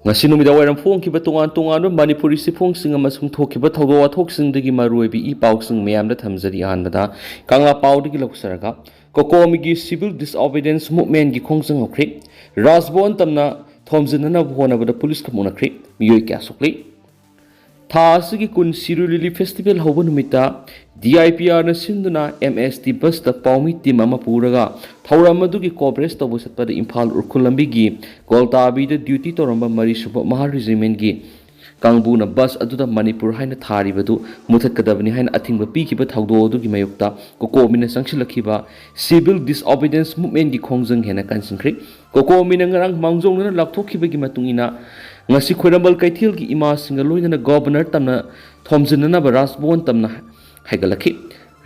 ngasi numida wairam phongkiba tongan manipuri sifhongsing amasung thokiba thawdo wathoksingdagi maruibi I pausing meyamda thamjari ahanbada kangla paudagi loksaraga kokomigi civil disobedience movement gi khongsang okri rajbon tamna thomjinana bhonabada police kamunakri miyoi kya sokle थासगी कुन सिरुलिली festival होब नुमिता DIPR न सिंदुना MST bus द पाउमी team अमा पुरगा थौराम मदुगी कोऑपरेट तबु सतपद इम्फाल उरखुल लंबिगी गोलताबी द ड्यूटी तोरंबा मरी सुब महा रेजिमेंट गी कांगबुना बस अदुदा मणिपुर हाइना थारिबदु मुथतकदबनि हाइना अथिंग पीखिबा थौदो अदुगी मयुक्ता कोकोमिना संगसिलखिबा सिविल डिसओबीडियंस मूवमेंट गी खोंजंग हेना कंसिंख्रि कोकोमिना ngarang मांगजोंना लाखथोखिबगी मतुंगिना ngasi khoirambal kaithil gi ima singa loina governor tamna thomjinna ba rasbon tamna haigalakhi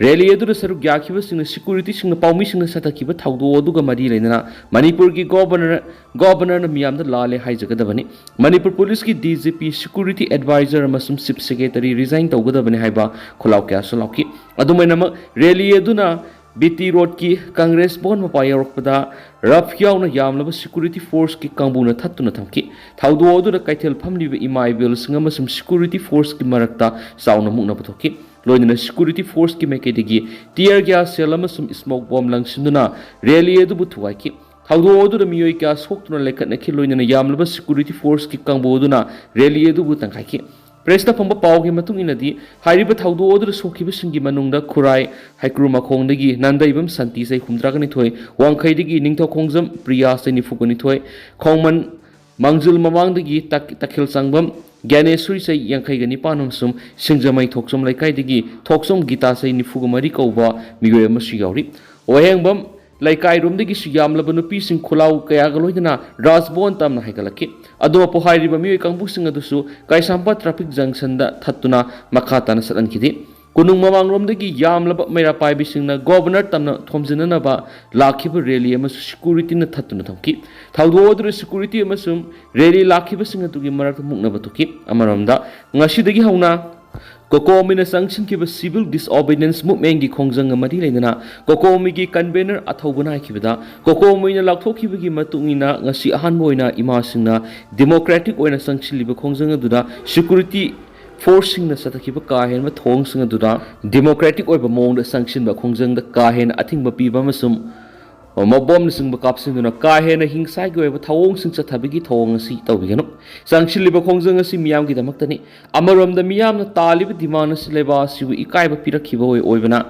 rally edu saruk yakhiba singna security singna paumi singna satakiba thawdo aduga mari leina manipur gi governor na miyam da lale haijagadabani manipur police gi DGP security advisor amasum chief secretary resign tawgadabani haiba kholaw kya salawki adumaina rally edu na BT Road की Congress बोन मपाय रखपदा रफ यावना यामलबा security force की कांबुना थत्तुना थमकी थाउदो अदुना काइथेल फमलिबा इमाइबेल सिंगम सम सिक्योरिटी फोर्स की मरकता साउना मुकना पथोकी लोइना सिक्योरिटी फोर्स की मेकेदिगी टियर गैस सेल सम स्मोक बॉम्ब लंगसिंदुना रैली एदुबु थुवाइकी थाउदो अदुना मियोय क्या सोक्तुना लेखनखि लोइना यामलबा सिक्योरिटी फोर्स की कांबु अदुना रैली एदुबु तंखाइकी प्रेसता फंबा पावगी मतुंग इनदी हाइरिबा थाउदो अदुर सोखिबा सिंगी मनुंगदा खुराई हाइक्रू मखोंदगी नंदाइबम शांति सै हुमद्रागनि थोय वांखैदगी निंगथौ खोंजम प्रिया सै निफुगनि थोय खोंमन मांगजुल ममांगदगी तखिल संगबम ज्ञानेश्वरी सै यांखैगनि पानमसुम सिंगजमै थोकसम लैकाइदगी थोकसम गीता सै निफुगमरि कौबा मियोय मसु यावरि ओहेंगबम लैकाई रोमदगी सुयामलब नुपी सिंग खुलाव कयागा लोइदना राजबोन तमना हाइगलखि अदो पोहाइरिबा मियोय कांगबुसिंग अदुसु काइसांपा ट्रैफिक जंक्शन दा थत्तुना मखाताना सलनखिदि कुनुंग ममांगरोमदगी यामलब मेरा पाइबिसिंगना गवर्नर तमना थोमजिननबा लाखिबा रैली अमसु सिक्योरिटी न थत्तुना थमकी थाउदो अदुर सिक्योरिटी अमसुम रैली लाखिबसिंग अदुगी मरक मुकनबा तुकी अमरमदा ngasi hauna कोकोमिना संगसिनखिबा सिविल डिसओबीडियंस मूवमेंट की खोंजंग मरी लेना कोकोमी की कन्वेनर अथौबना हाइखिबदा कोकोमिना लाखथोखिबगी मतुंगिना ngasi अहानबो ओइना इमासिंगना डेमोक्रेटिक ओइना संगसिलिबा खोंजंग अदुदा सिक्योरिटी फोर्स सिंगना सतखिबा काहेन थोंग सिंग अदुदा डेमोक्रेटिक ओइबा मोंग संगसिनबा खोंजंग द काहेन अथिंगबा पीबा मसुम मबोम सिंग कापसिंगना काहेन हिंसाई की ओइबा थवोंग सिंग चथाबिगी थोंग असि तौबिगनो संगसिलिबा खोंजंग असि मियामगी दमक्तनि अमरोमदा मियामना तालिबा डिमांड असि लेबा सिबु इकाइबा पिरखिबा ओइबना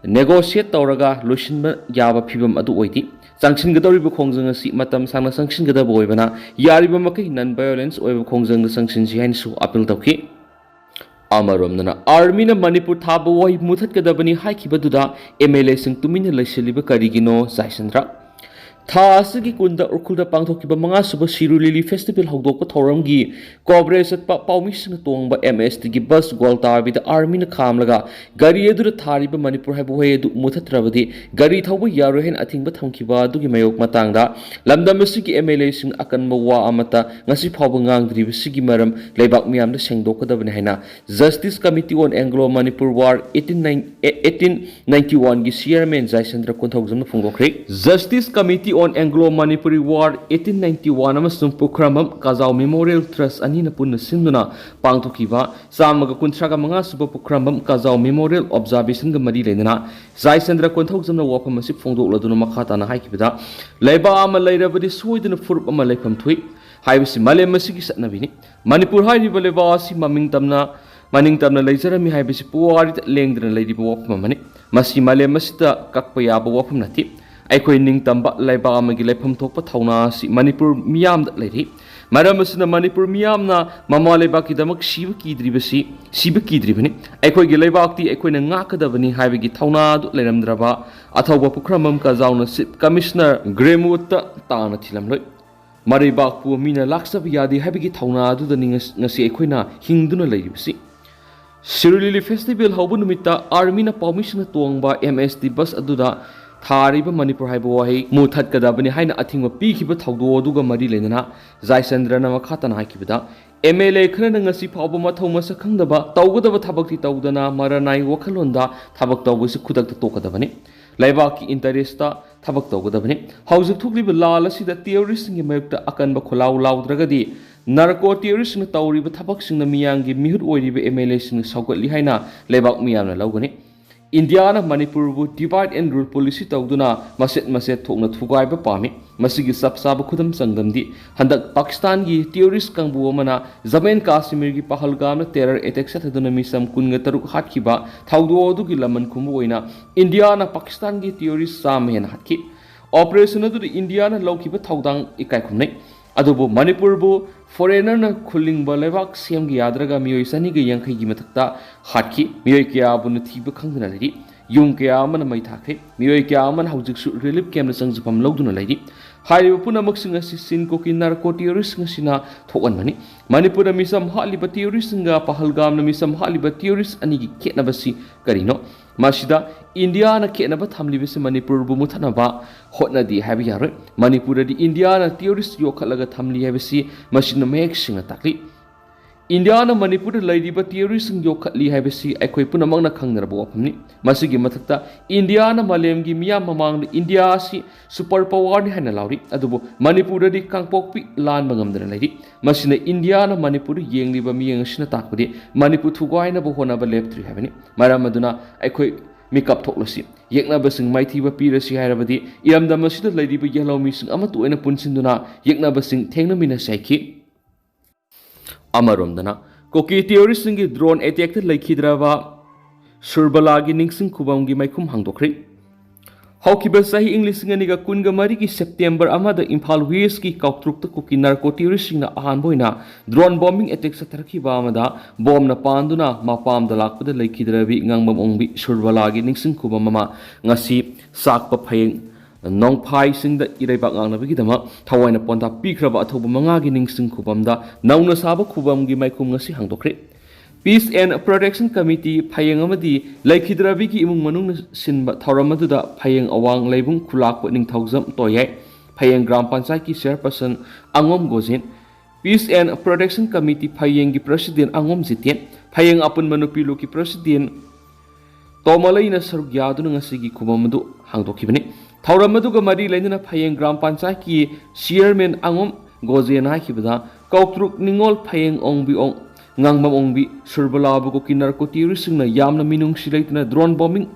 नेगोशिएट तौरगा लोइसिनबा याबा फिबम अदु ओइदि संगसिनगदौरिबा खोंजंग असि मतम सांना संगसिनगदबा ओइबना यारिबा मकै नन वायलेंस ओइबा खोंजंग संगसिनसि हाइनसु अपील तौखि अमरोमना आर्मी मणिपुर थाब वही मुथतकदबनी हाइखिबदुदा MLA सिंग तुमिन लैसिलिबा करिगिनो जायसंद्रा थासगी कुंदा उरखुलदा पांथोकिबा मंगा सुब सिरुलिली फेस्टिवल हौदोकपा थौरमगी कोऑपरेट पाउमिसिंग तोंगबा MST की बस गोलताबिदा आर्मी न खामलगा गाड़ी एदुर थारिबा मणिपुर हाइबो होय एदु मुथतरबदी गाड़ी थौबा यारोहेन अथिंगबा थमखिबा दुगी मयोग मतंगदा लमदमसिगी MLA सिंग अकनबा वा अमता ngasi phawba ngangdriba sigi maram leibak miyamda sengdokadabani haina Justice Committee on Anglo Manipur War 1891 gi chairman Jaisandra Konthokjamna phungdokre Justice Committee on Anglo Manipuri War 1891 amasung Pukramam Kazau Memorial Trust anina punna sinduna pangthokiba chamaga kunthraga manga suba Pukramam Kazau Memorial Observation ga mari lenana Jaisandra Konthokjamna wafam asi phongdokladuna makhatana haikibada leiba ama leirabadi soiduna furup ama leifam thui हाइबसी मालेम मसिगी सतनबिनी Manipur हाइरिबा लेबा असि ममिंग तमना लेजरमी हाइबसी पुवारि लेंगद्रना लेरिबा वफम मनि मसि मालेम मसिता कक्पा याबा वफम नथि अखोय निंग तंबा लेबा अमगी लेफम थोकपा थौना असि मणिपुर मियामदा लेरि मरम असना Manipur मियामना mama लेबाकी दमक शिब कीद्रिबनी अखोयगी लेबाकती अखोयना ngaकदबनी हाइबगी थौना दु लेरमद्रबा अथौबा पुखरमम काजाउना chief commissioner ग्रेमवुडता ताना थिलमलोय मरैबाकपु मीना लाक्सब यादि हाइबगी थौना अदुदनि ngasi अखोयना हिंदुना लेरिबसी सिरुलिली फेस्टिवल हौबु नुमिता आर्मीना पाउमिसना तोंगबा MST बस अदुदा थारिबा मणिपुर हाइबो वाहि मुथतकदबनि हाइना अथिंगबा पीखिबा थौदो अदुगा मरि लेना जायचंद्रना मखातना हाइखिबदा MLA खरना ngasi फावबा मथौ मसा खंगदबा तौगदबा थबक्ति तौदना मरनाइ वखलोंदा थबक तौबसि खुदकता तोकदबनि लेबाकी इंटरेस्टा थबक तौगदबनि हौजक थुकलिबा लाल असिदा terrorist Singh मयुक्ता अकनबा खोलाव लाउद्रगदि narco terrorist tawriba thabak miyangi mihut oiriba MLA sing saugatli haina lebak miyamna lawgani India na Manipur bu divide and rule policy tawduna maset thokna thugaiba pami masigi sapsaba khudam sangdamdi handak Pakistan gi terrorist kangbu amana Jammu Kashmir gi Pahalgam na terror attack sathaduna misam kunga taruk hatkiba thawdo du gi laman khumbu oina India na Pakistan gi terrorist samen hatki operation adu India na lawkiba thawdang ikai khumnai adubu Manipur bu foreigner na khulling ba lebak siam gi yadraga miyoi sani gi yankhai gi mathakta hatki miyoi kya bu na thiba khangdana lari yung kya amana mai thakhe miyoi kya amana hawjik su relief camp na sangjapam lawduna lari hairiba punamak singa sin ko ki narco terrorist sina thokan mani Manipur na misam haliba terrorist nga Pahalgam na misam haliba terrorist ani gi ketnabasi karino masida India na ketnaba thamlibase Manipur bu muthanaba hotna di habi yaroi Manipur di India na terrorist yokhalaga thamli habisi masina mek singa takli India na Manipur laidiba terrorist yokhali habisi aikoi punamak na khangnarabo apamni masigi mathakta India na malem gi miyam mamang India si super power ni hana lauri adubo Manipur di kangpokpi lan mangamdana laidi masina India na Manipur yengliba miyang sina takpudi Manipur thugwai na bo hona ba leptri habani maramaduna aikoi mikap thoklasi yekna basing maithiba pirasi hairabadi iramda masida laidiba yalomi sing amatu ena punsinduna yekna basing thengna mina saiki amaromdana koki terrorist singi drone attack ta laikhidraba surbalagi ningsing khubamgi maikhum hangdokri Haokip sahi English nganiga kunga mari ki September amada Imphal West ki Kautruk ta koki narco terrorist na ahan boina drone bombing attack sa tarki ba amada bom na panduna mapam dalak pada laikhidrabi ngangbam ongbi surbalagi ningsing khubamama ngasi sakpa phayeng Ngamkhai singda iraiba ngangnabagi dama thawaina ponta pikraba athoba mangagi ningsing khubamda nauna saba khubamgi maikhum ngasi hangdokre Peace and Protection Committee phayeng amadi laikhidrabi ki imung manung sinba thawramaduda phayeng awang leibung khulak ning thaujam toyai phayeng gram panchayat ki chairperson Angom Gojin Peace and Protection Committee phayeng ki president Angom Jiten phayeng apun manupilu ki president Tomalai na saruk yaduna ngasigi khubamadu hangdokibani thawramaduga mari lainana phayeng gram panchayat ki chairman Angom Gojin haikibada kautruk ningol phayeng ongbi ong ngangbam ongbi surbalabu ko narco terrorist na yamna minung silaitna drone bombing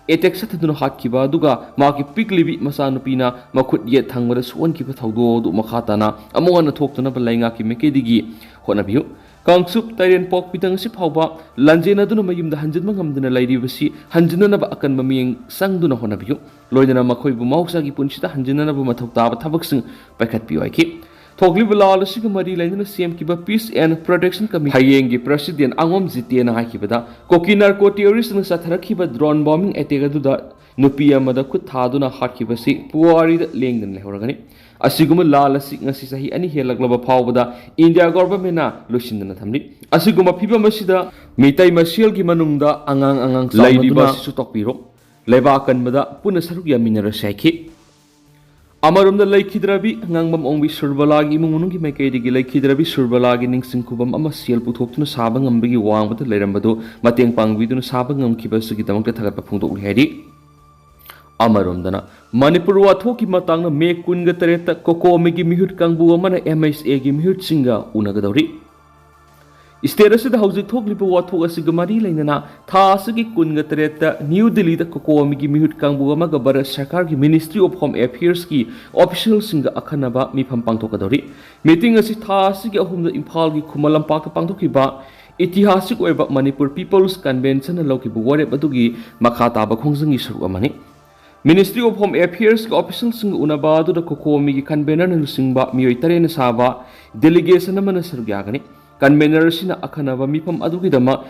attack sathaduna hatkiba duga maki piklibi masanupina makhut ye thangmara suan ki thawdo du makhatana amona thoktuna balainga ki mekedigi honabiu kangsup tairen pok pitang si phawba lanjena duna mayumda hanjinma ngamduna lairibasi hanjinana ba akan mamiyeng sangduna honabiu loidana makhoi bu mausa gi punsita hanjinana bu mathokta ba thabaksing paikhat piwaiki Thogli Bilal Sigamari Lana CM Kiba Peace and Protection Committee Hayengi President Angom Zitian Hakibada Koki narco terrorist and Satarakiba drone bombing Etegaduda Nupia Mada Kutaduna Hakibasi Puari the Langdon Lehoragani Asiguma Lala Signasisahi any Helaglaba Powada India government Lucinda Tamli Asiguma Piba Masida Meitei Club Angang Lady Bas Sutokpiro Lebakan Mada Punasaruya Minera Saki Amarum the Lake Hidrabi, Ngangbam Ongbi Surbalagi, Mungi Makedi, Lake Hidrabi, Surbalagi, Ningsing Kubam, Amasiel Putok to Sabang and Bigi Wang with the Lerambado, Mateng Pang with Sabang and Kibasakitang Tagapunto Hedi. Amarum Dana Manipurwa Toki Matanga, make Kunga Tereta, Coco, Migi Mihut Kangbu, Mana MSA Gimhut Singa, Unagadori. Status the house talk lipo to a sigamari lana, Tasaki Kunga Tereta, New Delhi the Coco Migi Mihut Kangbu Magabara Shakargi Ministry of Home Affairs ki official singa Akanaba Mipam Pantokadori, meeting as it Tasiki of whom the Impalgi Kumalam Paka Pantokiba, Itihasik Weba Manipur People's Convention and Loki Buware Badugi, Makata Bakongzang Isruamani. Ministry of Home Affairs ki official singa Unabadu the Coco Migi Convener and Singba Mioitare Saba, delegation of Manasargagani. Convener sina akanaba mipam adugidama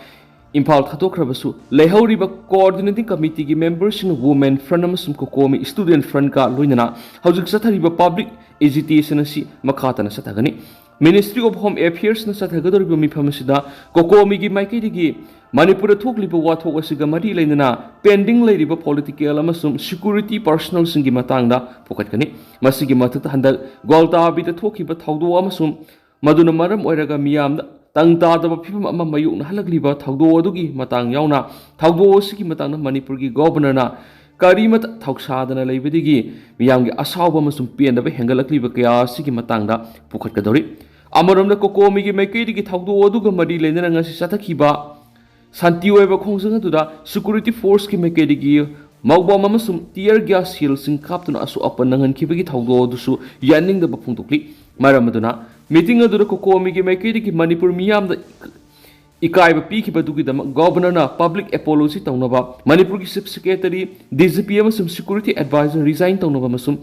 Impal Thatokrabasu, Lehoriba Coordinating Committee ki members in Women Front Amasum Kokomi Student Front ka Luinana, Housing Satariba Public Agitation si Makata na Satagani, Ministry of Home Affairs na Satagadoriba Mipamasida, Kokomi ki Maikidigi, Manipura Tuklipa Wato Wasigamari Lainana, pending Ladiba Political Amasum Security Personal Singi Matanga, Pokatkani, Masigi Matata Handa, Golta Bita Tokiba Taudo Amasum. Maduna Maram Oiraga Miam Tangta the Pim Mayu Halagliba Taudo Dugi Matang Yauna Taudo Siki Matang Manipurgi Governor Karimat Tauksadana Labidigi Miyangi Asauba Masum Pien the Hengalakliba Kaya Siki Matanga Pukatkadori ꯑꯃꯔꯣꯝꯗ ꯀꯣꯀꯣꯃꯤꯒꯤ ꯃꯥꯏꯀꯩꯗꯒꯤ ꯊꯧꯗꯣꯛ ꯑꯗꯨꯒ ꯃꯔꯤ ꯂꯩꯅꯅ ꯉꯁꯤ ꯆꯠꯊꯈꯤꯕ ꯁꯥꯟꯇꯤ ꯑꯣꯏꯕ ꯈꯣꯡꯖꯪ ꯑꯗꯨꯗ ꯁꯦꯀ꯭ꯌꯨꯔꯤꯇꯤ ꯐꯣꯔꯁꯀꯤ ꯃꯥꯏꯀꯩꯗꯒꯤ ꯃꯧꯕꯝ ꯑꯃꯁꯨꯡ ꯇꯤꯌꯔ ꯒ꯭ꯌꯥꯁ ꯁꯤꯜꯁꯤꯡ ꯀꯥꯞꯇꯨꯅ ꯑꯁꯣꯛ ꯑꯄꯟ ꯅꯪꯍꯟꯈꯤꯕꯒꯤ ꯊꯧꯗꯣꯛ ꯑꯗꯨꯁꯨ ꯌꯥꯅꯤꯡꯗꯕ ꯐꯣꯡꯗꯣꯛꯂꯤ ꯃꯔꯝ ꯑꯗꯨꯅ ꯃꯤꯇꯤꯡ ꯑꯗꯨꯗ ꯀꯣꯀꯣꯃꯤꯒꯤ ꯃꯥꯏꯀꯩꯗꯒꯤ ꯃꯅꯤꯄꯨꯔ ꯃꯤꯌꯥꯝꯗ ꯏꯀꯥꯏꯕ ꯄꯤꯈꯤꯕꯗꯨꯒꯤꯗꯃꯛ ꯒꯚꯔꯅꯔꯅ ꯄꯕ꯭ꯂꯤꯛ ꯑꯦꯄꯣꯂꯣꯖꯤ ꯇꯧꯅꯕ ꯃꯅꯤꯄꯨꯔꯒꯤ ꯆꯤꯐ ꯁꯦꯀ꯭ꯔꯦꯇꯔꯤ ꯗꯤꯖꯤꯄꯤ ꯑꯃꯁꯨꯡ ꯁꯦꯀ꯭ꯌꯨꯔꯤꯇꯤ ꯑꯦꯗꯚꯥꯏꯖꯔ ꯔꯤꯖꯥꯏꯟ ꯇꯧꯅꯕ ꯑꯃꯁꯨꯡ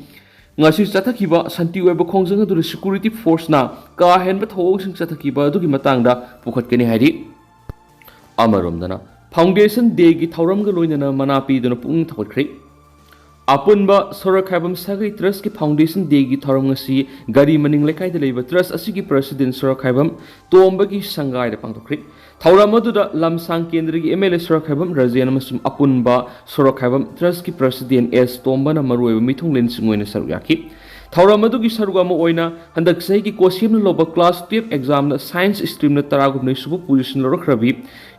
ꯉꯁꯤ ꯆꯠꯊꯈꯤꯕ ꯁꯥꯟꯇꯤ ꯑꯣꯏꯕ ꯈꯣꯡꯖꯪ ꯑꯗꯨꯗ ꯁꯦꯀ꯭ꯌꯨꯔꯤꯇꯤ ꯐꯣꯔꯁꯅ ꯀꯥ ꯍꯦꯟꯕ ꯊꯧꯑꯣꯡꯁꯤꯡ ꯆꯠꯊꯈꯤꯕ ꯑꯗꯨꯒꯤ ꯃꯇꯥꯡꯗ ꯄꯨꯈꯠꯀꯅꯤ ꯍꯥꯏꯔꯤ ꯑꯃꯔꯣꯝꯗꯅ ꯐꯥꯎꯟꯗꯦꯁꯟ ꯗꯦꯒꯤ ꯊꯧꯔꯝꯒ ꯂꯣꯏꯅꯅ ꯃꯅꯥ ꯄꯤꯗꯨꯅ ꯄꯨꯛꯅꯤꯡ ꯊꯧꯒꯠꯈ꯭ꯔꯦ ꯑꯄꯨꯟꯕ ꯁꯣꯔꯣꯛꯈꯥꯏꯕꯝ ꯁꯥꯒꯩ ꯇ꯭ꯔꯁꯠꯀꯤ ꯐꯥꯎꯟꯗꯦꯁꯟ ꯗꯦꯒꯤ ꯊꯧꯔꯝ ꯉꯁꯤ ꯒꯥꯔꯤ ꯃꯅꯤꯡ ꯂꯩꯀꯥꯏꯗ ꯂꯩꯕ ꯇ꯭ꯔꯁꯠ ꯑꯁꯤꯒꯤ ꯄ꯭ꯔꯁꯤꯗꯦꯟꯠ ꯁꯣꯔꯣꯛꯈꯥꯏꯕꯝ ꯇꯣꯝꯕꯒꯤ ꯁꯪꯒꯥꯏꯗ ꯄꯥꯡꯊꯣꯛꯈ꯭ꯔꯦ ꯊꯧꯔꯝ ꯑꯗꯨꯗ ꯂꯝꯁꯥꯡ ꯀꯦꯟꯗ꯭ꯔꯒꯤ ꯑꯦꯝ.ꯑꯦꯜ.ꯑꯦ. ꯁꯣꯔꯣꯛꯈꯥꯏꯕꯝ ꯔꯥꯖꯦꯟ ꯑꯃꯁꯨꯡ ꯑꯄꯨꯟꯕ ꯁꯣꯔꯣꯛꯈꯥꯏꯕꯝ ꯇ꯭ꯔꯁꯠꯀꯤ ꯄ꯭ꯔꯁꯤꯗꯦꯟꯠ ꯑꯦꯁ ꯇꯣꯝꯕꯅ ꯃꯔꯨꯑꯣꯏꯕ ꯃꯤꯊꯨꯡꯂꯦꯟꯁꯤꯡ ꯑꯣꯏꯅ ꯁꯔꯨꯛ ꯌꯥꯈꯤ ꯊꯧꯔꯝ ꯑꯗꯨꯒꯤ ꯁꯔꯨꯛ ꯑꯃ ꯑꯣꯏꯅ ꯍꯟꯗꯛ ꯆꯍꯤꯒꯤ ꯀꯣꯁꯤꯌꯝꯅ ꯂꯧꯕ ꯀ꯭ꯂꯥꯁ 12 ꯑꯦꯛꯖꯥꯝꯗ ꯁꯥꯏꯟꯁ ꯁ꯭ꯇ꯭ꯔꯤꯝꯅ 19 ꯁꯨꯕ ꯄꯣꯖꯤꯁꯟ ꯂꯧꯔꯛꯈ꯭ꯔꯕꯤ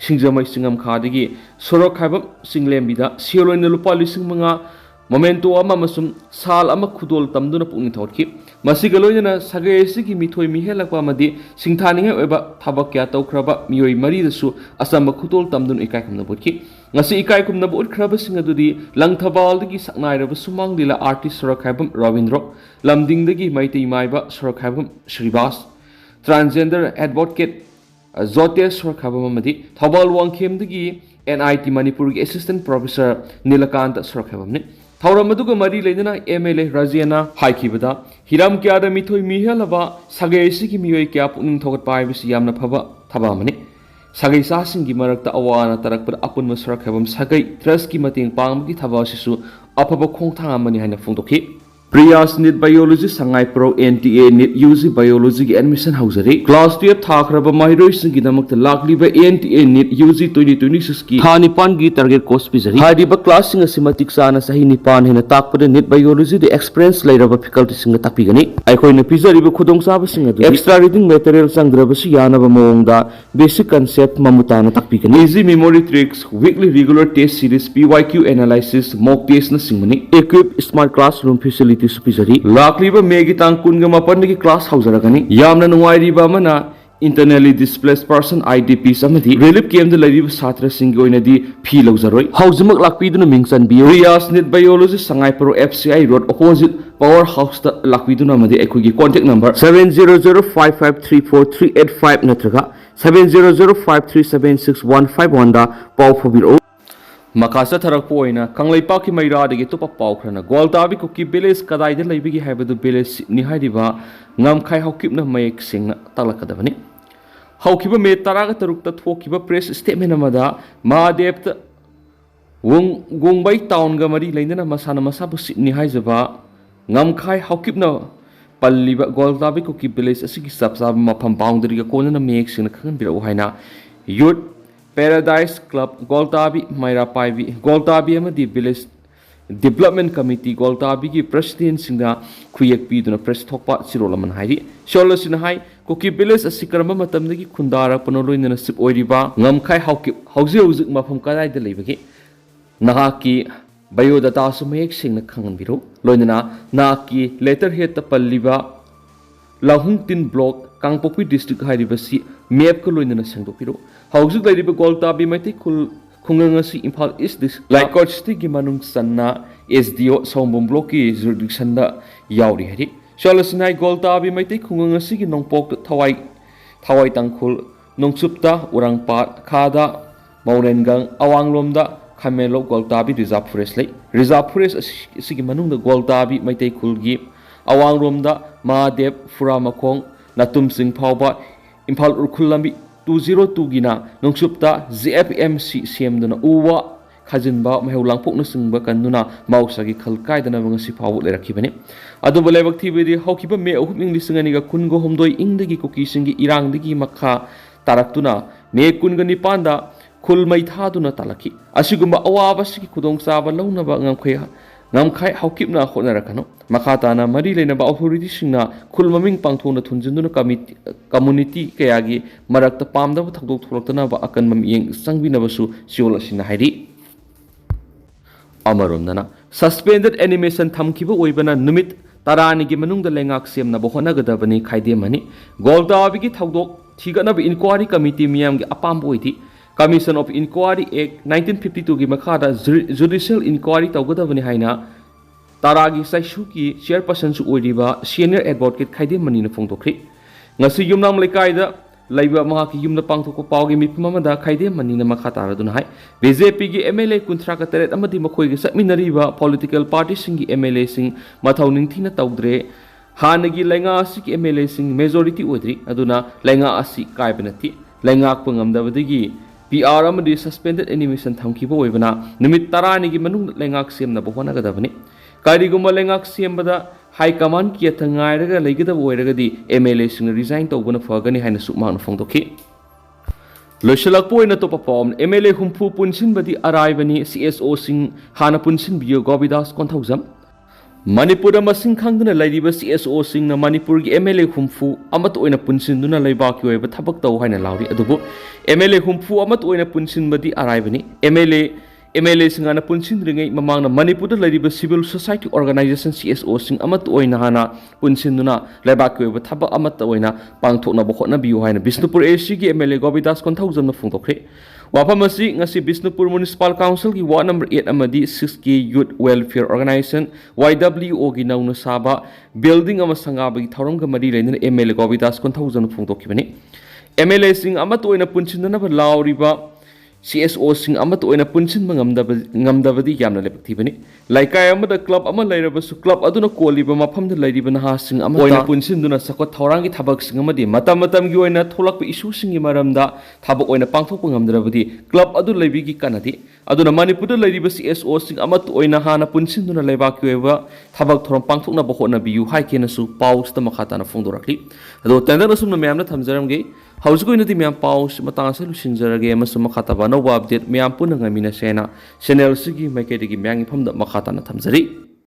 ꯁꯤꯡꯖꯃꯩ ꯆꯤꯡꯉꯝꯈꯥꯗꯒꯤ ꯁꯣꯔꯣꯛꯈꯥꯏꯕꯝ ꯆꯤꯡꯂꯦꯝꯕꯤꯗ ꯁꯦꯜ ꯑꯣꯏꯅ ꯂꯨꯄꯥ 5,000 ꯃꯣꯃꯦꯟꯇꯣ ꯑꯃ ꯑꯃꯁꯨꯡ ꯁꯥꯜ ꯑꯃ ꯈꯨꯗꯣꯜ ꯇꯝꯗꯨꯅ ꯄꯨꯛꯅꯤꯡ ꯊꯧꯒꯠꯈꯤ ꯃꯁꯤꯒ ꯂꯣꯏꯅꯅ ꯁꯥꯒꯩ ꯑꯁꯤꯒꯤ ꯃꯤꯊꯣꯏ ꯃꯤꯍꯦꯜꯂꯛꯄ ꯑꯃꯗꯤ ꯁꯤꯡꯊꯥꯅꯤꯡꯉꯥꯏ ꯑꯣꯏꯕ ꯊꯕꯛ ꯀꯌꯥ ꯇꯧꯈ꯭ꯔꯕ ꯃꯤꯑꯣꯏ ꯃꯔꯤꯗꯁꯨ ꯑꯆꯝꯕ ꯈꯨꯗꯣꯜ ꯇꯝꯗꯨꯅ ꯏꯀꯥꯏꯈꯨꯝꯅꯕ ꯎꯠꯈꯤ ꯉꯁꯤ ꯏꯀꯥꯏꯈꯨꯝꯅꯕ ꯎꯠꯈ꯭ꯔꯕꯁꯤꯡ ꯑꯗꯨꯗꯤ ꯂꯪꯊꯕꯥꯜꯗꯒꯤ ꯁꯛꯅꯥꯏꯔꯕ ꯁꯨꯃꯥꯡ ꯂꯤꯂꯥ ꯑꯥꯔꯇꯤꯁ ꯁꯣꯔꯣꯛꯈꯥꯏꯕꯝ ꯔꯕꯤꯟꯗ꯭ꯔꯣ ꯂꯝꯗꯤꯡꯗꯒꯤ ꯃꯩꯇꯩ ꯃꯥꯏꯕ ꯁꯣꯔꯣꯛꯈꯥꯏꯕꯝ ಶ್ರೀವಾಸ್ ꯇ꯭ꯔꯥꯟꯁꯖꯦꯟꯗꯔ ꯑꯦꯗꯚꯣꯀꯦꯠ ꯖꯣꯇꯦꯁ ꯁꯣꯔꯣꯛꯈꯥꯏꯕꯝ ꯑꯃꯗꯤ ꯊꯧꯕꯥꯜ ꯋꯥꯡꯈꯦꯝꯗꯒꯤ NIT ꯃꯅꯤꯄꯨꯔꯒꯤ ꯑꯦꯁꯤꯁꯇꯦꯟꯠ ꯄ꯭ꯔꯣꯐꯦꯁꯔ ꯅꯤꯂꯀꯥꯟꯇ ꯁꯣꯔꯣꯛꯈꯥꯏꯕꯝꯅꯤ ꯊꯧꯔꯝ ꯑꯗꯨꯒ ꯃꯔꯤ ꯂꯩꯅꯅ MLA ꯔꯥꯖꯦꯟꯅ ꯍꯥꯏꯈꯤꯕꯗ ꯍꯤꯔꯝ ꯀꯌꯥꯗ ꯃꯤꯊꯣꯏ ꯃꯤꯍꯦꯜꯂꯕ ꯁꯥꯒꯩ ꯑꯁꯤꯒꯤ ꯃꯤꯑꯣꯏ ꯀꯌꯥ ꯄꯨꯛꯅꯤꯡ ꯊꯧꯒꯠꯄ ꯍꯥꯏꯕꯁꯤ ꯌꯥꯝꯅ ꯐꯕ ꯊꯕꯛ ꯑꯃꯅꯤ ꯁꯥꯒꯩ ꯆꯥꯁꯤꯡꯒꯤ ꯃꯔꯛꯇ ꯑꯋꯥ ꯑꯅꯥ ꯇꯥꯔꯛꯄꯗ ꯑꯄꯨꯟꯕ ꯁꯣꯔꯣꯛꯈꯥꯏꯕꯝ ꯁꯥꯒꯩ ꯇ꯭ꯔꯁꯠꯀꯤ ꯃꯇꯦꯡ ꯄꯥꯡꯕꯒꯤ ꯊꯕꯛ ꯑꯁꯤꯁꯨ ꯑꯐꯕ ꯈꯣꯡꯊꯥꯡ ꯑꯃꯅꯤ ꯍꯥꯏꯅ ꯐꯣꯡꯗꯣꯛꯈꯤ ꯄ꯭ꯔꯤꯌꯥꯁ ꯅꯤꯠ ꯕꯥꯏꯑꯣꯂꯣꯖꯤ ꯁꯉꯥꯏꯄ꯭ꯔꯧ NTA ꯅꯤꯠ UG ꯕꯥꯏꯑꯣꯂꯣꯖꯤꯒꯤ ꯑꯦꯗꯃꯤꯁꯟ ꯍꯧꯖꯔꯤ ꯀ꯭ꯂꯥꯁ 12 ꯊꯥꯈ꯭ꯔꯕ ꯃꯍꯩꯔꯣꯏꯁꯤꯡꯒꯤꯗꯃꯛꯇ ꯂꯥꯛꯂꯤꯕ NTA ꯅꯤꯠ UG 2026ꯀꯤ ꯊꯥ 9ꯒꯤ ꯇꯥꯔꯒꯦꯠ ꯀꯣꯔꯁ ꯄꯤꯖꯔꯤ ꯍꯥꯏꯔꯤꯕ ꯀ꯭ꯂꯥꯁꯁꯤꯡ ꯑꯁꯤ ꯃꯇꯤꯛ ꯆꯥꯅ ꯆꯍꯤ 9 ꯍꯦꯟꯅ ꯇꯥꯛꯄꯗ ꯅꯤꯠ ꯕꯥꯏꯑꯣꯂꯣꯖꯤꯗ ꯑꯦꯛꯁꯄꯤꯔꯤꯌꯦꯟꯁ ꯂꯩꯔꯕ ꯐꯦꯀꯜꯇꯤꯁꯤꯡꯅ ꯇꯥꯛꯄꯤꯒꯅꯤ ꯑꯩꯈꯣꯏꯅ ꯄꯤꯖꯔꯤꯕ ꯈꯨꯗꯣꯡꯆꯥꯕꯁꯤꯡ ꯑꯗꯨ ꯑꯦꯛꯁꯇ꯭ꯔꯥ ꯔꯤꯗꯤꯡ ꯃꯦꯇꯔꯤꯌꯦꯜ ꯆꯪꯗ꯭ꯔꯕꯁꯨ ꯌꯥꯅꯕ ꯃꯑꯣꯡꯗ ꯕꯦꯁꯤꯛ ꯀꯟꯁꯦꯞ ꯃꯃꯨꯠ ꯇꯥꯅ ꯇꯥꯛꯄꯤꯒꯅꯤ easy memory tricks weekly regular test series PYQ analysis mock ꯇꯦꯁꯅꯆꯤꯡꯕꯅꯤ ꯏꯀ꯭ꯋꯤꯞ ꯁ꯭ꯃꯥꯔꯠ ꯀ꯭ꯂꯥꯁꯔꯨꯝ ꯐꯦꯁꯤꯂꯤꯇꯤꯁꯨ ꯄꯤꯖꯔꯤ ꯂꯥꯛꯂꯤꯕ ꯃꯦꯒꯤ ꯇꯥꯡ 19ꯗꯒꯤ ꯀ꯭ꯂꯥꯁ ꯍꯧꯖꯔꯒꯅꯤ ꯌꯥꯝꯅ ꯅꯨꯡꯉꯥꯏꯔꯤꯕ ꯑꯃꯅ internally displaced person IDPs amadi relief camp da lariba satra singh oinadi phi lawzaroi haujimak lakpiduna ming chanbiyo Riyas Nit Biology Sangaipuro FCI Road opposite Power House da lakpiduna amadi aikogi contact number 7005534385 natraga 7005376151 da pau phobiro Makasa tharakpo oina Kangleipak Mairadi tupa paukrana Gwaltabi Kuki Village Kadaida Laibigi Habadu Village ni haidiba Ngamkhai Haokip na mayek singna talakadabani Haokiba me taraga tarukta thokiba press statement amada Mahadevta Wungbai town ga mari lainana masana masabu ni haijaba Ngamkhai Haokip na Palliba Gwaltabi Kuki Village asigi sabsab mafam boundary ga konana mayek singna khanbira haina Youth Paradise Club Goltabi Maira Paibi Goltabi amadi Village Development Committee Goltabi ki President singda Kuyak Piduna Press Thokpa Sirolaman Hairi Sholasina Hai Kuki Village asikarama matamdagi Kundara Panoloina Sip Oiriba Ngamkhai Haokip Hauzi Hauzik Mafam Kadai de Lebagi Nahaki Biodata Sumayek Singna Kanganbiro Loinana Naki letterhead Tapaliba Lahung Tin Block Kangpopi District Hairibasi Map Koloinana Sangdopiro Hauzik Ladiba Goltabi Meitei Khungangasi Imphal East Laikot District Manung Sanna SDO Sombom Block ki jurisdiction da yauri hari Shalasinai Goltabi Meitei Khungangasi ki Nongpok Thawai Tangkhul Nongchupta Urangpat Khada Maurengang Awanglomda Khamelo Goltabi Reserve Forest lei Reserve Forest asigi manung da Goltabi Meitei Khulgi Awanglomda Mahadev Furamakong Natum Singh Phauba Imphal Urkhulambi 202 gina Nongchupta ZFMC CMduna uwa khajinba maheu langpokna singba kanuna mausagi khalkaidana ngasi phawu lerakibani adubu lebak thibidi haukiba me ahuming lisingani ga kungo homdoi ingdagi kuki singi irangdagi makha taraktuna me kunga nipanda khul mai thaduna talaki asigumba awabasigi khudongchaba launaba Ngamkhai Haokipna honarakano makhatana mari leinaba authority singna khul maming pangthona thunjinduna community kayagi marakta pamdaba thakdok tholaktana ba akan mamiyeng sangbinabasu siolasina hairi Amaromnana suspended animation thamkiba oibana numit ꯇꯔꯥꯅꯤꯒꯤ ꯃꯅꯨꯡꯗ ꯂꯩꯉꯥꯛ ꯁꯦꯝꯅꯕ ꯍꯣꯠꯅꯒꯗꯕꯅꯤ ꯈꯥꯏꯗꯦꯝꯃꯅꯤ goal ꯇꯥꯕꯒꯤ ꯊꯧꯗꯣꯛ ꯊꯤꯒꯠꯅꯕ enquiry committee ꯃꯤꯌꯥꯝꯒꯤ ꯑꯄꯥꯝꯕ ꯑꯣꯏꯗꯤ commission of enquiry ꯑꯦꯛ 1952ꯒꯤ ꯃꯈꯥꯗ ꯖꯨꯗꯤꯁꯤꯌꯦꯜ ꯏꯟꯀ꯭ꯋꯥꯔꯤ ꯇꯧꯒꯗꯕꯅꯤ ꯍꯥꯏꯅ ꯇꯔꯥꯒꯤ ꯆꯩꯁꯨꯒꯤ ꯆꯤꯌꯔꯄꯔꯁꯟꯁꯨ ꯑꯣꯏꯔꯤꯕ ꯁꯤꯅꯤꯌꯔ ꯑꯦꯗꯚꯣꯀꯦꯠ ꯈꯥꯏꯗꯦꯝꯃꯅꯤꯅ ꯐꯣꯡꯗꯣꯛꯈ꯭ꯔꯤ ꯉꯁꯤ ꯌꯨꯝꯅꯥꯝ ꯂꯩꯀꯥꯏꯗ ꯂꯩꯕ ꯃꯍꯥꯛꯀꯤ ꯌꯨꯝꯗ ꯄꯥꯡꯊꯣꯛꯄ ꯄꯥꯎꯒꯤ ꯃꯤꯐꯝ ꯑꯃꯗ ꯈꯥꯏꯗꯦꯝꯃꯅꯤꯅ ꯃꯈꯥ ꯇꯥꯔꯗꯨꯅ ꯍꯥꯏ ꯕꯤꯖꯦꯄꯤꯒꯤ MLA 38 ꯑꯃꯗꯤ ꯃꯈꯣꯏꯒꯤ ꯆꯠꯃꯤꯟꯅꯔꯤꯕ ꯄꯣꯂꯤꯇꯤꯀꯦꯜ ꯄꯥꯔꯇꯤꯁꯤꯡꯒꯤ MLAꯁꯤꯡ ꯃꯊꯧ ꯅꯤꯡꯊꯤꯅ ꯇꯧꯗ꯭ꯔꯦ ꯍꯥꯟꯅꯒꯤ ꯂꯩꯉꯥꯛ ꯑꯁꯤꯒꯤ MLAꯁꯤꯡ ꯃꯦꯖꯣꯔꯤꯇꯤ ꯑꯣꯏꯗ꯭ꯔꯤ ꯑꯗꯨꯅ ꯂꯩꯉꯥꯛ ꯑꯁꯤ ꯀꯥꯏꯕ ꯅꯠꯇꯦ ꯂꯩꯉꯥꯛꯄ ꯉꯝꯗꯕꯗꯒꯤ PR ꯑꯃꯗꯤ ꯁꯁꯄꯦꯟꯗꯦꯗ ꯑꯦꯅꯤꯃꯦꯁꯟ ꯊꯝꯈꯤꯕ ꯑꯣꯏꯕꯅ ꯅꯨꯃꯤꯠ 10ꯅꯤꯒꯤ ꯃꯅꯨꯡꯗ ꯂꯩꯉꯥꯛ ꯁꯦꯝꯅꯕ ꯍꯣꯠꯅꯒꯗꯕꯅꯤ ꯀꯔꯤꯒꯨꯝꯕ ꯂꯩꯉꯥꯛ ꯁꯦꯝꯕꯗ ꯍꯥꯏ ꯀꯃꯥꯟ ꯀꯤꯌꯊ ꯉꯥꯏꯔꯒ ꯂꯩꯒꯗꯕ ꯑꯣꯏꯔꯒꯗꯤ MLAꯁꯤꯡꯅ ꯔꯤꯖꯥꯏꯟ ꯇꯧꯕꯅ ꯐꯒꯅꯤ ꯍꯥꯏꯅꯁꯨ ꯃꯍꯥꯛꯅ ꯐꯣꯡꯗꯣꯛꯈꯤ ꯂꯣꯏꯁꯤꯜꯂꯛꯄ ꯑꯣꯏꯅ ꯑꯇꯣꯞꯄ ꯄꯥꯎ MLA 60 ꯄꯨꯟꯁꯤꯟꯕꯗꯤ ꯑꯔꯥꯏꯕꯅꯤ CSOꯁꯤꯡ ꯍꯥꯟꯅ ꯄꯨꯟꯁꯤꯟꯕꯤꯌꯨ ꯒꯣꯕꯤꯗꯥꯁ ꯀꯣꯟꯊꯧꯖꯝ ꯃꯅꯤꯄꯨꯔꯗ ꯃꯁꯤꯡ ꯈꯪꯗꯅ ꯂꯩꯔꯤꯕ CSOꯁꯤꯡꯅ ꯃꯅꯤꯄꯨꯔꯒꯤ MLA 60 ꯑꯃꯠꯇ ꯑꯣꯏꯅ ꯄꯨꯟꯁꯤꯟꯗꯨꯅ ꯂꯩꯕꯥꯛꯀꯤ ꯑꯣꯏꯕ ꯊꯕꯛ ꯇꯧ ꯍꯥꯏꯅ ꯂꯥꯎꯔꯤ ꯑꯗꯨꯕꯨ MLA 60 ꯑꯃꯠꯇ ꯑꯣꯏꯅ ꯄꯨꯟꯁꯤꯟꯕꯗꯤ ꯑꯔꯥꯏꯕꯅꯤ MLAꯁꯤꯡ ꯍꯥꯟꯅ ꯄꯨꯟꯁꯤꯟꯗ꯭ꯔꯤꯉꯩ ꯃꯃꯥꯡꯗ ꯃꯅꯤꯄꯨꯔꯗ ꯂꯩꯔꯤꯕ ꯁꯤꯚꯤꯜ ꯁꯣꯁꯥꯏꯇꯤ ꯑꯣꯔꯒꯅꯥꯏꯖꯦꯁꯟ CSOꯁꯤꯡ ꯑꯃꯠꯇ ꯑꯣꯏꯅ ꯍꯥꯟꯅ ꯄꯨꯟꯁꯤꯟꯗꯨꯅ ꯂꯩꯕꯥꯛꯀꯤ ꯑꯣꯏꯕ ꯊꯕꯛ ꯑꯃꯠꯇ ꯑꯣꯏꯅ ꯄꯥꯡꯊꯣꯛꯅꯕ ꯍꯣꯠꯅꯕꯤꯌꯨ ꯍꯥꯏꯅ ꯕꯤꯁꯅꯨꯄꯨꯔ ACꯒꯤ MLA ꯒꯣꯕꯤꯗꯥꯁ ꯀꯣꯟꯊꯧꯖꯝꯅ ꯐꯣꯡꯗꯣꯛꯈ꯭ꯔꯦ ꯋꯥꯐꯝ ꯑꯁꯤ ꯉꯁꯤ ꯕꯤꯁꯅꯨꯄꯨꯔ ꯃ꯭ꯌꯨꯅꯤꯁꯤꯄꯥꯜ ꯀꯥꯎꯟꯁꯤꯜꯒꯤ ꯋꯥꯔꯗ ꯅꯝꯕꯔ 8 ꯑꯃꯗꯤ 6ꯒꯤ ꯌꯨꯠ ꯋꯦꯜꯐꯤꯌꯔ ꯑꯣꯔꯒꯅꯥꯏꯖꯦꯁꯟ YWOꯒꯤ ꯅꯧꯅ ꯁꯥꯕ ꯕꯤꯜꯗꯤꯡ ꯑꯃ ꯁꯪꯒꯥꯕꯒꯤ ꯊꯧꯔꯝꯒ ꯃꯔꯤ ꯂꯩꯅꯅ MLA ꯒꯣꯕꯤꯗꯥꯁ ꯀꯣꯟꯊꯧꯖꯝꯅ ꯐꯣꯡꯗꯣꯛꯈꯤꯕꯅꯤ MLAꯁꯤꯡ ꯑꯃꯠꯇ ꯑꯣꯏꯅ ꯄꯨꯟꯁꯤꯟꯅꯅꯕ ꯂꯥꯎꯔꯤꯕ CSOꯁꯤꯡ ꯑꯃꯠꯇ ꯑꯣꯏꯅ ꯄꯨꯟꯁꯤꯟꯕ ꯉꯝꯗꯕꯗꯤ ꯌꯥꯝꯅ ꯂꯥꯏꯕꯛ ꯊꯤꯕꯅꯤ ꯂꯩꯀꯥꯏ ꯑꯃꯗ ꯀ꯭ꯂꯕ ꯑꯃ ꯂꯩꯔꯕꯁꯨ ꯀ꯭ꯂꯕ ꯑꯗꯨꯅ ꯀꯣꯜꯂꯤꯕ ꯃꯐꯝꯗ ꯂꯩꯔꯤꯕ ꯅꯍꯥꯁꯤꯡ ꯑꯃꯠꯇ ꯑꯣꯏꯅ ꯄꯨꯟꯁꯤꯟꯗꯨꯅ ꯆꯥꯎꯈꯠ ꯊꯧꯔꯥꯡꯒꯤ ꯊꯕꯛꯁꯤꯡ ꯑꯃꯗꯤ ꯃꯇꯝꯒꯤ ꯑꯣꯏꯅ ꯊꯣꯛꯂꯛꯄ ꯏꯁꯨꯁꯤꯡꯒꯤ ꯃꯔꯝꯗ ꯊꯕꯛ ꯑꯣꯏꯅ ꯄꯥꯡꯊꯣꯛꯄ ꯉꯝꯗ꯭ꯔꯕꯗꯤ ꯀ꯭ꯂꯕ ꯑꯗꯨ ꯂꯩꯕꯒꯤ ꯀꯥꯟꯅꯗꯦ ꯑꯗꯨꯅ ꯃꯅꯤꯄꯨꯔꯗ ꯂꯩꯔꯤꯕ CSOꯁꯤꯡ ꯑꯃꯠꯇ ꯑꯣꯏꯅ ꯍꯥꯟꯅ ꯄꯨꯟꯁꯤꯟꯗꯨꯅ ꯂꯩꯕꯥꯛꯀꯤ ꯑꯣꯏꯕ ꯊꯕꯛ ꯊꯧꯔꯝ ꯄꯥꯡꯊꯣꯛꯅꯕ ꯍꯣꯠꯅꯕꯤꯌꯨ ꯍꯥꯏꯈꯤꯅꯁꯨ ꯄꯥꯎꯁꯤꯗ ꯃꯈꯥ ꯇꯥꯅ ꯐꯣꯡꯗꯣꯔꯛꯂꯤ ꯑꯗꯣ ꯇꯦꯟꯗꯔ ꯑꯁꯨꯝꯅ ꯃꯌꯥꯝꯅ ꯊꯝꯖꯔꯝꯒꯦ ꯍꯧꯖꯤꯛ ꯑꯣꯏꯅꯗꯤ ꯃꯌꯥꯝ ꯄꯥꯎꯁꯤ ꯃꯇꯥꯡ ꯑꯁꯤ ꯂꯣꯏꯁꯤꯟꯖꯔꯒꯦ ꯑꯃꯁꯨꯡ ꯃꯈꯥ ꯇꯥꯕ ꯑꯅꯧꯕ ꯑꯞꯗꯦꯠ ꯃꯌꯥꯝ ꯄꯨꯟꯅ ꯉꯥꯏꯃꯤꯟꯅꯁꯦꯅ ꯆꯦꯅꯦꯜꯁꯤꯒꯤ ꯃꯥꯏꯀꯩꯗꯒꯤ ꯃꯌꯥꯝꯒꯤ ꯃꯐꯝꯗ ꯃꯈꯥ ꯇꯥꯅ ꯊꯝꯖꯔꯤ